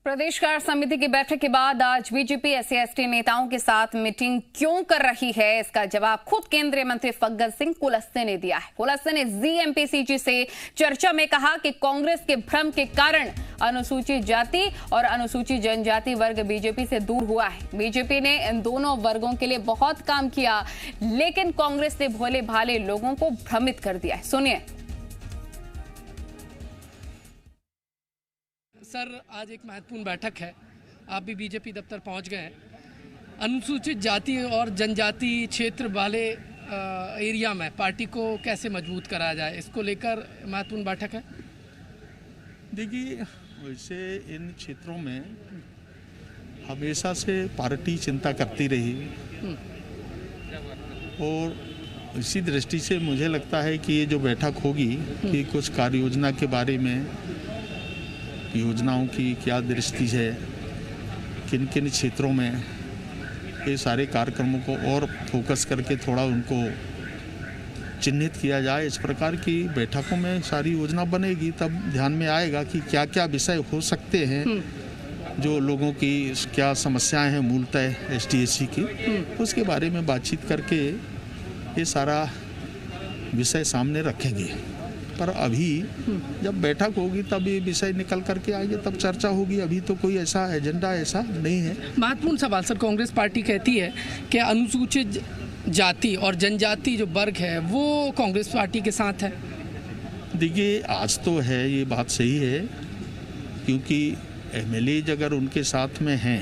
प्रदेश कार्य समिति की बैठक के बाद आज बीजेपी एससी/एसटी नेताओं के साथ मीटिंग क्यों कर रही है, इसका जवाब खुद केंद्रीय मंत्री फग्गन सिंह कुलस्ते ने दिया है। कुलस्ते ने जी से चर्चा में कहा कि कांग्रेस के भ्रम के कारण अनुसूचित जाति और अनुसूचित जनजाति वर्ग बीजेपी से दूर हुआ है। बीजेपी ने इन दोनों वर्गों के लिए बहुत काम किया, लेकिन कांग्रेस ने भोले भाले लोगों को भ्रमित कर दिया है। सुनिए। सर, आज एक महत्वपूर्ण बैठक है, आप भी बीजेपी दफ्तर पहुंच गए हैं। अनुसूचित जाति और जनजाति क्षेत्र वाले एरिया में पार्टी को कैसे मजबूत कराया जाए, इसको लेकर महत्वपूर्ण बैठक है। देखिए, वैसे इन क्षेत्रों में हमेशा से पार्टी चिंता करती रही और इसी दृष्टि से मुझे लगता है कि ये जो बैठक होगी कि कुछ कार्य योजना के बारे में, योजनाओं की क्या दृष्टि है, किन किन क्षेत्रों में ये सारे कार्यक्रमों को और फोकस करके थोड़ा उनको चिन्हित किया जाए, इस प्रकार की बैठकों में सारी योजना बनेगी। तब ध्यान में आएगा कि क्या क्या विषय हो सकते हैं, जो लोगों की क्या समस्याएं हैं मूलतः एसटी/एससी की, उसके बारे में बातचीत करके ये सारा विषय सामने रखेंगे। पर अभी जब बैठक होगी तब ये विषय निकल करके आएंगे, तब चर्चा होगी। अभी तो कोई ऐसा एजेंडा ऐसा नहीं है। महत्वपूर्ण सवाल सर, कांग्रेस पार्टी कहती है कि अनुसूचित जाति और जनजाति जो वर्ग है वो कांग्रेस पार्टी के साथ है। देखिए, आज तो है, ये बात सही है, क्योंकि एमएलए अगर उनके साथ में हैं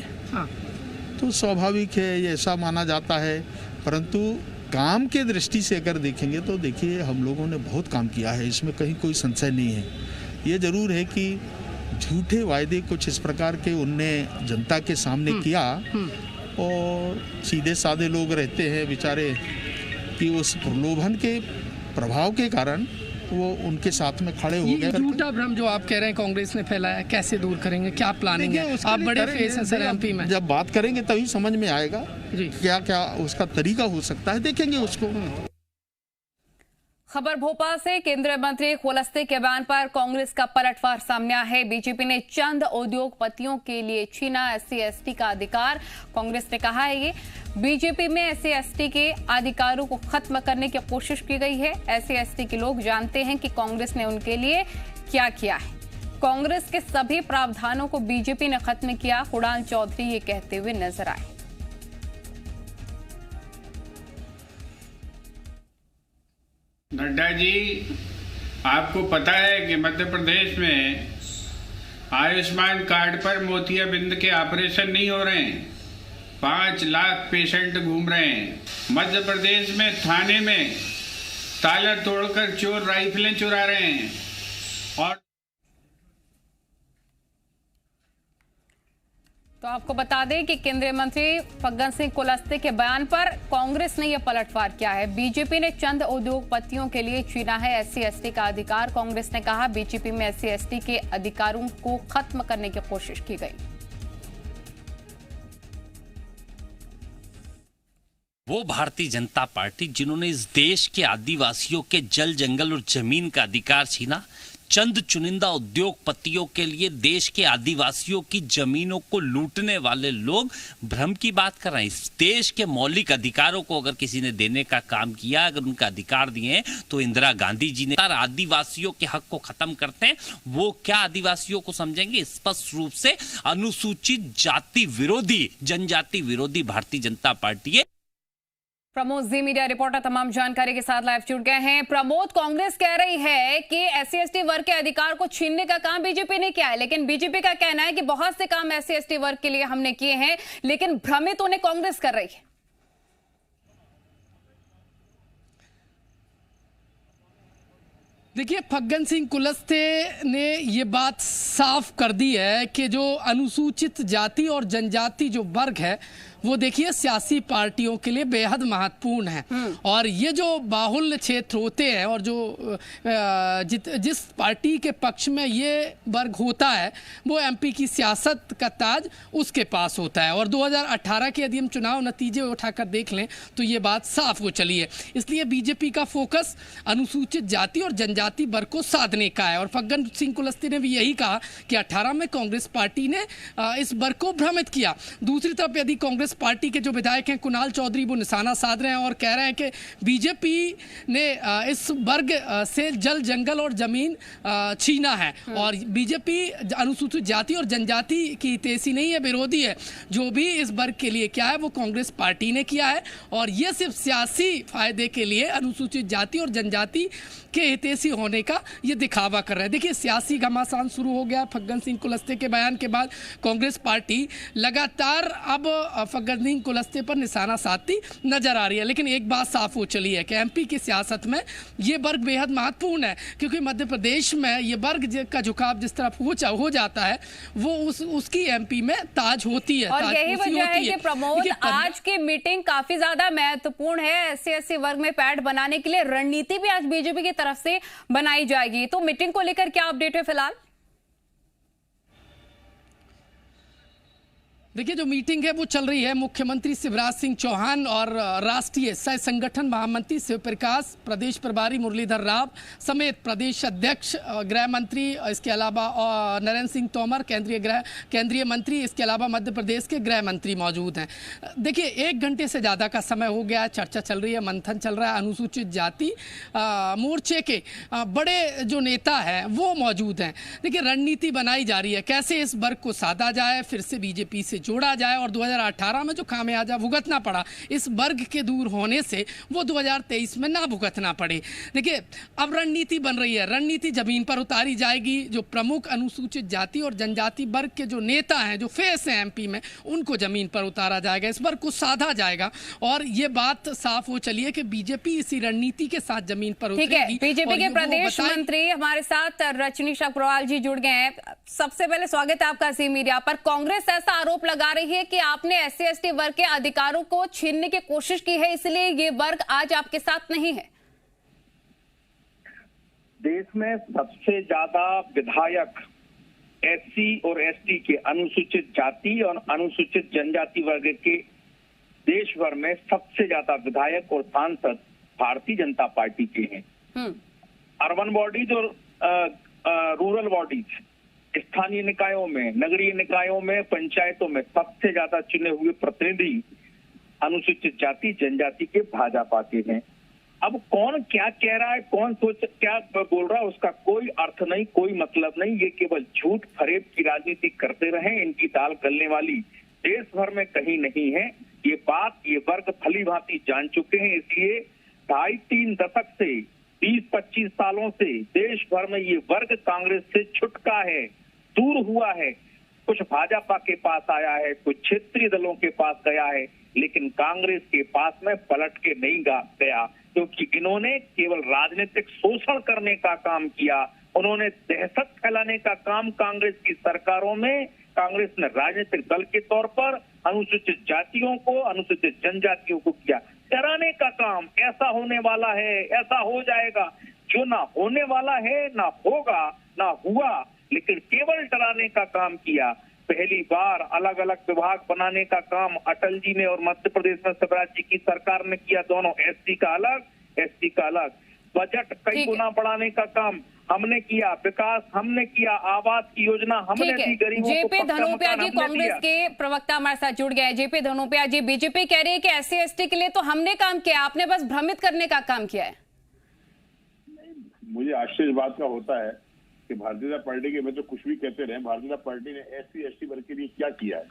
तो स्वाभाविक है, ये ऐसा माना जाता है। परंतु काम के दृष्टि से अगर देखेंगे तो देखिए, हम लोगों ने बहुत काम किया है, इसमें कहीं कोई संशय नहीं है। ये जरूर है कि झूठे वायदे कुछ इस प्रकार के उनने जनता के सामने किया और सीधे साधे लोग रहते हैं बेचारे कि उस प्रलोभन के प्रभाव के कारण वो उनके साथ में खड़े हो गए। झूठा भ्रम जो आप कह रहे हैं कांग्रेस ने फैलाया, कैसे दूर करेंगे, क्या प्लानिंग है? आप बड़े फेस हैं सर एमपी में। जब बात करेंगे तभी समझ में आएगा क्या क्या उसका तरीका हो सकता है, देखेंगे उसको। खबर भोपाल से। केंद्रीय मंत्री कुलस्ते के बयान पर कांग्रेस का पलटवार सामने आया है। बीजेपी ने चंद उद्योगपतियों के लिए छीना एससी/एसटी का अधिकार। कांग्रेस ने कहा है ये बीजेपी में एससी/एसटी के अधिकारों को खत्म करने की कोशिश की गई है। एससी/एसटी के लोग जानते हैं कि कांग्रेस ने उनके लिए क्या किया है। कांग्रेस के सभी प्रावधानों को बीजेपी ने खत्म किया, कुणाल चौधरी ये कहते हुए नजर आए। नड्डा जी, आपको पता है कि मध्य प्रदेश में आयुष्मान कार्ड पर मोतियाबिंद के ऑपरेशन नहीं हो रहे हैं। 5 लाख पेशेंट घूम रहे हैं। मध्य प्रदेश में थाने में ताला तोड़कर चोर राइफलें चुरा रहे हैं। और तो आपको बता दें कि केंद्रीय मंत्री फग्गन सिंह कुलस्ते के बयान पर कांग्रेस ने यह पलटवार किया है। बीजेपी ने चंद उद्योगपतियों के लिए छीना है एससी/एसटी का अधिकार। कांग्रेस ने कहा बीजेपी में एससी/एसटी के अधिकारों को खत्म करने की कोशिश की गई। वो भारतीय जनता पार्टी जिन्होंने इस देश के आदिवासियों के जल, जंगल और जमीन का अधिकार छीना, चंद चुनिंदा उद्योगपतियों के लिए देश के आदिवासियों की जमीनों को लूटने वाले लोग भ्रम की बात कर रहे हैं। इस देश के मौलिक अधिकारों को अगर किसी ने देने का काम किया, अगर उनका अधिकार दिए हैं, तो इंदिरा गांधी जी ने। आदिवासियों के हक को खत्म करते हैं, वो क्या आदिवासियों को समझेंगे? स्पष्ट रूप से अनुसूचित जाति विरोधी, जनजाति विरोधी भारतीय जनता पार्टी है। प्रमोद, जी मीडिया रिपोर्टर तमाम जानकारी के साथ लाइव जुड़ गए हैं। प्रमोद, कांग्रेस कह रही है कि एससी/एसटी वर्ग के अधिकार को छीनने का काम बीजेपी ने किया है, लेकिन बीजेपी का कहना है कि बहुत से काम एससी/एसटी वर्ग के लिए हमने किए हैं, लेकिन भ्रमित उन्हें कांग्रेस कर रही है। देखिए, फग्गन सिंह कुलस्ते ने ये बात साफ कर दी है कि जो अनुसूचित जाति और जनजाति जो वर्ग है वो देखिए सियासी पार्टियों के लिए बेहद महत्वपूर्ण है। और ये जो बाहुल्य क्षेत्र होते हैं और जो जिस पार्टी के पक्ष में ये वर्ग होता है वो एमपी की सियासत का ताज उसके पास होता है। और 2018 के यदि हम चुनाव नतीजे उठाकर देख लें तो ये बात साफ हो चली है। इसलिए बीजेपी का फोकस अनुसूचित जाति और जनजाति वर्ग को साधने का है। और फग्गन सिंह कुलस्ते ने भी यही कहा कि 18 में कांग्रेस पार्टी ने इस वर्ग को भ्रमित किया। दूसरी तरफ यदि कांग्रेस पार्टी के जो विधायक हैं कुणाल चौधरी वो निशाना साध रहे हैं और कह रहे हैं कि बीजेपी ने इस वर्ग से जल जंगल और जमीन छीना है और बीजेपी अनुसूचित जाति और जनजाति की हितैषी नहीं है, विरोधी है। जो भी इस वर्ग के लिए क्या है वो कांग्रेस पार्टी ने किया है और ये सिर्फ सियासी फायदे के लिए अनुसूचित जाति और जनजाति के हितैषी होने का ये दिखावा कर रहे हैं। देखिए सियासी घमासान शुरू हो गया फग्गन सिंह कुलस्ते के बयान के बाद। कांग्रेस पार्टी लगातार अब फग्गन सिंह कुलस्ते पर निशाना साधती नजर आ रही है। लेकिन एक बात साफ हो चली है कि एमपी की सियासत में ये वर्ग बेहद महत्वपूर्ण है, क्योंकि मध्य प्रदेश में ये वर्ग का झुकाव जिस तरफ हो जाता है वो उसकी एमपी में ताज होती है। और यही वजह है कि प्रमोद आज की मीटिंग काफी ज्यादा महत्वपूर्ण है। SC/ST वर्ग में पैठ बनाने के लिए रणनीति भी आज बीजेपी की तरफ से बनाई जाएगी। तो मीटिंग को लेकर क्या अपडेट है फिलहाल? देखिए जो मीटिंग है वो चल रही है। मुख्यमंत्री शिवराज सिंह चौहान और राष्ट्रीय सह संगठन महामंत्री शिव प्रकाश, प्रदेश प्रभारी मुरलीधर राव समेत प्रदेश अध्यक्ष गृह मंत्री, इसके अलावा नरेंद्र सिंह तोमर केंद्रीय मंत्री, इसके अलावा मध्य प्रदेश के गृह मंत्री मौजूद हैं। देखिए 1 घंटे से ज़्यादा का समय हो गया, चर्चा चल रही है, मंथन चल रहा है। अनुसूचित जाति मोर्चे के बड़े जो नेता हैं वो मौजूद हैं। देखिए रणनीति बनाई जा रही है कैसे इस वर्ग को साधा जाए, फिर से बीजेपी से जोड़ा जाए और 2018 में जो खामियाजा भुगतना पड़ा इस वर्ग के दूर होने से वो 2023 में ना भुगतना पड़े। देखिए अब रणनीति बन रही है, रणनीति जमीन पर उतारी जाएगी। जो प्रमुख अनुसूचित जाति और जनजाति वर्ग के जो नेता हैं, जो फेस हैं एमपी में, उनको जमीन पर उतारा जाएगा, इस वर्ग को साधा जाएगा। और ये बात साफ हो चली है कि बीजेपी इसी रणनीति के साथ जमीन पर उतरेगी। बीजेपी के प्रदेश मंत्री हमारे साथ रजनीश अग्रवाल जी जुड़ गए हैं। सबसे पहले स्वागत है आपका ज़ी मीडिया पर। कांग्रेस ऐसा आरोप लगा रही है कि आपने SC/ST वर्ग के अधिकारों को छीनने की कोशिश की है, इसलिए ये वर्ग आज आपके साथ नहीं है। देश में सबसे ज्यादा विधायक SC और ST के, अनुसूचित जाति और अनुसूचित जनजाति वर्ग के देश भर में सबसे ज्यादा विधायक और सांसद भारतीय जनता पार्टी के हैं। अर्बन बॉडीज और रूरल बॉडीज, स्थानीय निकायों में, नगरीय निकायों में, पंचायतों में सबसे ज्यादा चुने हुए प्रतिनिधि अनुसूचित जाति जनजाति के भाजपा के हैं। अब कौन क्या कह रहा है, कौन क्या बोल रहा है, उसका कोई अर्थ नहीं, कोई मतलब नहीं। ये केवल झूठ फरेब की राजनीति करते रहे। इनकी दाल गलने वाली देश भर में कहीं नहीं है। ये बात ये वर्ग भली भांति जान चुके हैं। इसलिए 2.5-3 दशक से 20-25 सालों से देश भर में ये वर्ग कांग्रेस से छुटका है, दूर हुआ है। कुछ भाजपा के पास आया है, कुछ क्षेत्रीय दलों के पास गया है, लेकिन कांग्रेस के पास में पलट के नहीं गया, क्योंकि इन्होंने केवल राजनीतिक शोषण करने का काम किया। उन्होंने दहशत फैलाने का काम कांग्रेस की सरकारों में कांग्रेस ने राजनीतिक दल के तौर पर अनुसूचित जातियों को, अनुसूचित जनजातियों को किया। डराने का काम, ऐसा होने वाला है, ऐसा हो जाएगा। जो ना होने वाला है, ना होगा, ना हुआ, लेकिन केवल डराने का काम किया। पहली बार अलग अलग विभाग बनाने का काम अटल जी ने और मध्य प्रदेश में शिवराज जी की सरकार ने किया, दोनों SC का अलग, ST का अलग। बजट कई गुना बढ़ाने का काम हमने किया, विकास हमने किया, आवास की योजना हमने दी, गरीबों को जेपी धनोपिया जी कांग्रेस के प्रवक्ता हमारे साथ जुड़ गए। जेपी धनोपिया जी, बीजेपी कह रही है कि SC/ST के लिए तो हमने काम किया, आपने बस भ्रमित करने का काम किया है। मुझे आश्चर्य बात का होता है कि भारतीय जनता पार्टी के, मैं तो कुछ भी कहते रहे, भारतीय जनता पार्टी ने SC/ST वर्ग के लिए क्या किया है?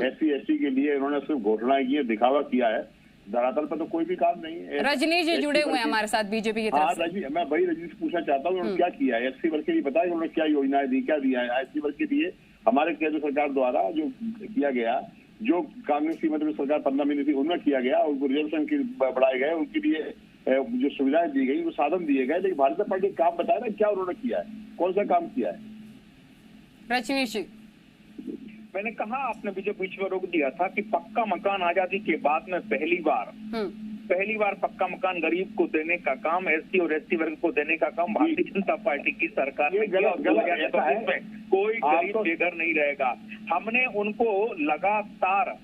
SC/ST के लिए इन्होंने सिर्फ घोषणाएं की है, दिखावा किया है, धरातल पर तो कोई भी काम नहीं है। रजनीश जी जुड़े हुए हैं हमारे साथ बीजेपी की तरफ से। मैं वही रजनीश पूछना चाहता हूँ, उन्होंने क्या किया है SC वर्ग के लिए? बताया उन्होंने क्या योजनाएं दी, क्या दिया है SC वर्ग के लिए? हमारे केंद्र सरकार द्वारा जो किया गया, जो कांग्रेस की मध्य सरकार 15 महीने थी उनमें किया गया, उनको रिजर्वेशन बढ़ाए गए, उनके लिए जो सुविधाएं दी गई, वो साधन दिए गए। लेकिन भारतीय पार्टी काम बताया ना, क्या उन्होंने किया है, कौन सा काम किया है? रजनीश जी, मैंने कहा, आपने बीच में रोक दिया था कि पक्का मकान आजादी के बाद में पहली बार पक्का मकान गरीब को देने का काम, एससी और एसटी वर्ग को देने का काम भारतीय जनता पार्टी की सरकार ने किया। कोई गरीब बेघर नहीं रहेगा। हमने उनको लगातार,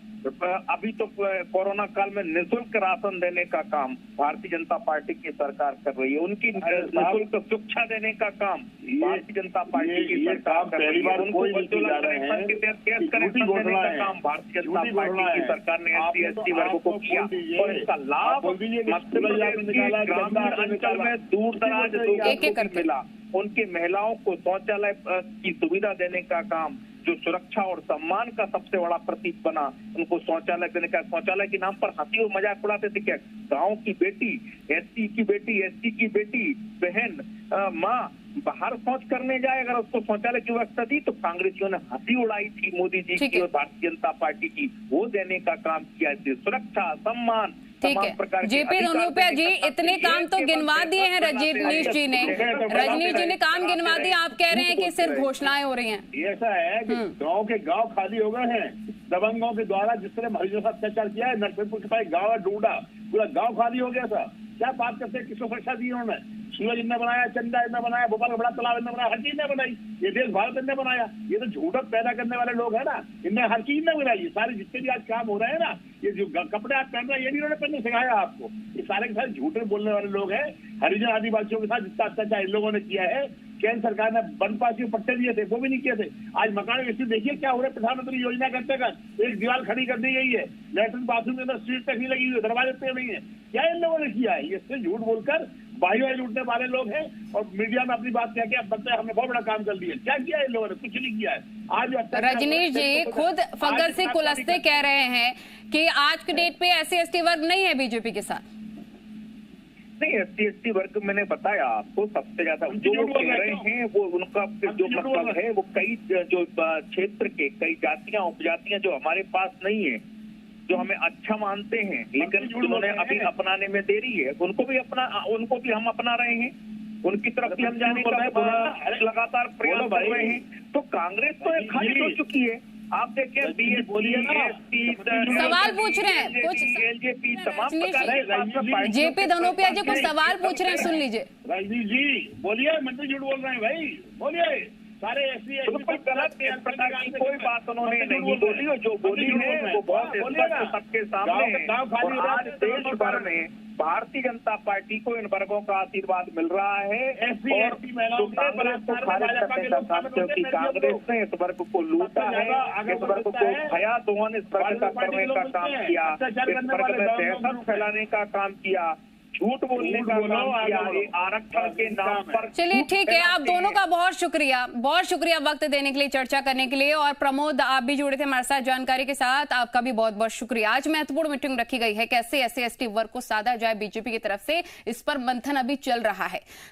अभी तो कोरोना काल में निःशुल्क राशन देने का काम भारतीय जनता पार्टी की सरकार कर रही है। उनकी निःशुल्क शिक्षा देने का काम भारतीय जनता पार्टी की सरकार कर रही है। उनको उज्ज्वला कनेक्शन के तहत गैस कनेक्शन देने का काम भारतीय जनता पार्टी की सरकार ने एससी एसटी वर्ग को किया। और इसका लाभ मध्य प्रदेश के ग्रामीण अंचल में दूर दराज लोगों को मिला। उनकी महिलाओं को शौचालय की सुविधा देने का काम, जो सुरक्षा और सम्मान का सबसे बड़ा प्रतीक बना, उनको शौचालय देने का। शौचालय के नाम पर हंसी और मजाक उड़ाते थे क्या? गांव की बेटी, एससी की बेटी, एसटी की बेटी, बहन, माँ बाहर शौच करने जाए, अगर उसको शौचालय की व्यवस्था दी तो कांग्रेसियों ने हंसी उड़ाई थी मोदी जी की और भारतीय जनता पार्टी की। वो देने का काम किया। सुरक्षा, सम्मान, ठीक है। जेपी धनोपिया जी, इतने काम तो गिनवा दिए हैं रजनीश जी ने काम गिनवा दिए। आप कह रहे हैं कि सिर्फ घोषणाएं हो रही हैं। ऐसा है कि गांव के गांव खाली हो गए हैं दबंगों के द्वारा, जिस तरह मरीजों का अत्याचार किया है। नरसिंहपुर के पास गाँव ढूंढा, पूरा गाँव खाली हो गया था। क्या बात करते हैं, किसको सुरक्षा दी उन्होंने? सूरज ने बनाया, चंदा ने बनाया, भोपाल का बड़ा तालाब ने बनाया, हर चीज ने बनाई। ये देश भारत ने बनाया। ये तो झूठक पैदा करने वाले लोग हैं ना, इनने हर चीज ने बनाई। सारे जितने भी आज काम हो रहे हैं ना, ये जो कपड़े आप पहन रहे हैं, ये भी इन्होंने पहनने सिखाया आपको। ये सारे के सारे झूठे बोलने वाले लोग हैं। हरिजन आदिवासियों के साथ जितना अत्याचार इन लोगों ने किया है, केंद्र सरकार ने बनपासी पट्टे दिए थे, वो भी नहीं किए थे। आज मकान की स्थिति देखिए क्या हो रहा है। प्रधानमंत्री योजना के अंतर्गत एक दीवार खड़ी कर दी गई है, लैट्रिन बाथरूम के अंदर सीट तक नहीं लगी हुई है, दरवाजे पे नहीं है। क्या इन लोगों ने किया है? ये सिर्फ झूठ बोलकर बाही लूटने वाले लोग हैं और मीडिया में अपनी बात कह के अब बनते हैं हमने बहुत बड़ा काम कर लिया। क्या किया इन लोगों ने? कुछ नहीं किया है। आज रजनीश जी खुद फग्गन सिंह कुलस्ते कह रहे हैं कि आज के डेट पे एससी एसटी वर्ग नहीं है बीजेपी के साथ। नहीं, एससी एसटी वर्ग मैंने बताया आपको सबसे ज्यादा जो वो कह रहे हैं, वो उनका जो मतलब है, वो कई जो क्षेत्र के कई जातियां उपजातियां जो हमारे पास नहीं है, जो हमें अच्छा मानते हैं, लेकिन उन्होंने अभी अपनाने में देरी है, उनको भी हम अपना रहे हैं। उनकी तरफ भी हम जाने का लगातार प्रयास कर रहे हैं। तो कांग्रेस तो खाली हो चुकी है। आप देखिए, सवाल पूछ रहे हैं कुछ एलजेपी तमाम प्रकार। जेपी धनोपिया जी कुछ सवाल पूछ रहे हैं, सुन लीजिए। रजनीश जी बोलिए, मंत्री झूठ बोल रहे हैं भाई, बोलिए। सारे एससी गलत प्रकार की कोई बात उन्होंने नहीं बोली, और जो बोली है वो बहुत सबके सामने। आज देश भर में भारतीय जनता पार्टी को इन वर्गों का आशीर्वाद मिल रहा है। और जो कांग्रेस को खारिज करने का काम, क्योंकि कांग्रेस ने इस वर्ग को लूटा है, इस वर्ग को भया दोहन इस वर्ग का करने का काम किया, इस वर्ग में दहशत फैलाने का काम किया, झूठ बोलने का काम किया, आरक्षण के नाम पर। चलिए ठीक है, आप दोनों का बहुत शुक्रिया वक्त देने के लिए, चर्चा करने के लिए। और प्रमोद, आप भी जुड़े थे हमारे साथ जानकारी के साथ, आपका भी बहुत बहुत शुक्रिया। आज महत्वपूर्ण मीटिंग रखी गई है, कैसे एससी एसटी वर्ग को साधा जाए बीजेपी की तरफ से, इस पर मंथन अभी चल रहा है।